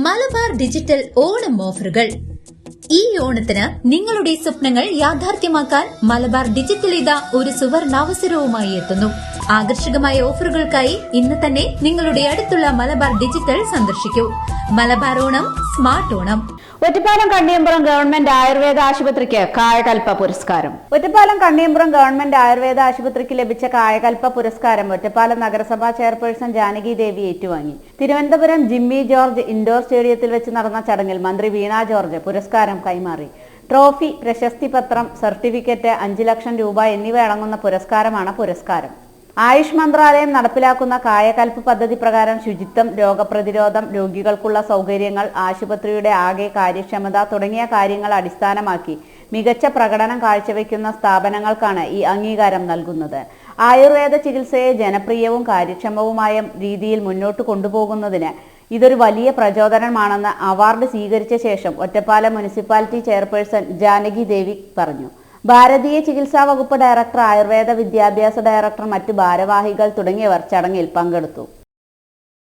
Malabar digital Onam ഓഫറുകൾ. ഈ ഓണത്തിന് നിങ്ങളുടെ സ്വപ്നങ്ങൾ യാഥാർത്ഥ്യമാക്കാൻ മലബാർ ഡിജിറ്റൽ ഇതാ ഒരു സുവർണാവസരവുമായി എത്തുന്നു. ആകർഷകമായ ഓഫറുകൾക്കായി ഇന്ന് തന്നെ നിങ്ങളുടെ അടുത്തുള്ള മലബാർ ഡിജിറ്റൽ സന്ദർശിക്കൂ. മലബാർ ഓണം, സ്മാർട്ട് ഓണം. ഒറ്റപ്പാലം കണ്ണിയമ്പുറം ഗവൺമെന്റ് ആയുർവേദ ആശുപത്രിക്ക് കായകൽപ്പ പുരസ്കാരം. ഒറ്റപ്പാലം കണ്ണിയമ്പുറം ഗവൺമെന്റ് ആയുർവേദ ആശുപത്രിക്ക് ലഭിച്ച കായകൽപ്പ പുരസ്കാരം ഒറ്റപ്പാലം നഗരസഭാ ചെയർപേഴ്സൺ ജാനകി ദേവി ഏറ്റുവാങ്ങി. തിരുവനന്തപുരം ജിമ്മി ജോർജ് ഇൻഡോർ സ്റ്റേഡിയത്തിൽ വെച്ച് നടന്ന ചടങ്ങിൽ മന്ത്രി വീണ ജോർജ് പുരസ്കാരം കൈമാറി. ട്രോഫി, പ്രശസ്തി പത്രം, സർട്ടിഫിക്കറ്റ്, 5 ലക്ഷം രൂപ എന്നിവ അടങ്ങുന്ന പുരസ്കാരമാണ് പുരസ്കാരം. ആയുഷ് മന്ത്രാലയം നടപ്പിലാക്കുന്ന കായകൽപ്പ് പദ്ധതി പ്രകാരം ശുചിത്വം, രോഗപ്രതിരോധം, രോഗികൾക്കുള്ള സൗകര്യങ്ങൾ, ആശുപത്രിയുടെ ആകെ കാര്യക്ഷമത തുടങ്ങിയ കാര്യങ്ങൾ അടിസ്ഥാനമാക്കി മികച്ച പ്രകടനം കാഴ്ചവെക്കുന്ന സ്ഥാപനങ്ങൾക്കാണ് ഈ അംഗീകാരം നൽകുന്നത്. ആയുർവേദ ചികിത്സയെ ജനപ്രിയവും കാര്യക്ഷമവുമായ രീതിയിൽ മുന്നോട്ട് കൊണ്ടുപോകുന്നതിന് ഇതൊരു വലിയ പ്രചോദനമാണെന്ന് അവാർഡ് സ്വീകരിച്ച ശേഷം ഒറ്റപ്പാലം മുനിസിപ്പാലിറ്റി ചെയർപേഴ്സൺ ജാനകി ദേവി പറഞ്ഞു. ഭാരതീയ ചികിത്സാ വകുപ്പ് ഡയറക്ടർ, ആയുർവേദ വിദ്യാഭ്യാസ ഡയറക്ടർ, മറ്റു ഭാരവാഹികൾ തുടങ്ങിയവർ ചടങ്ങിൽ പങ്കെടുത്തു.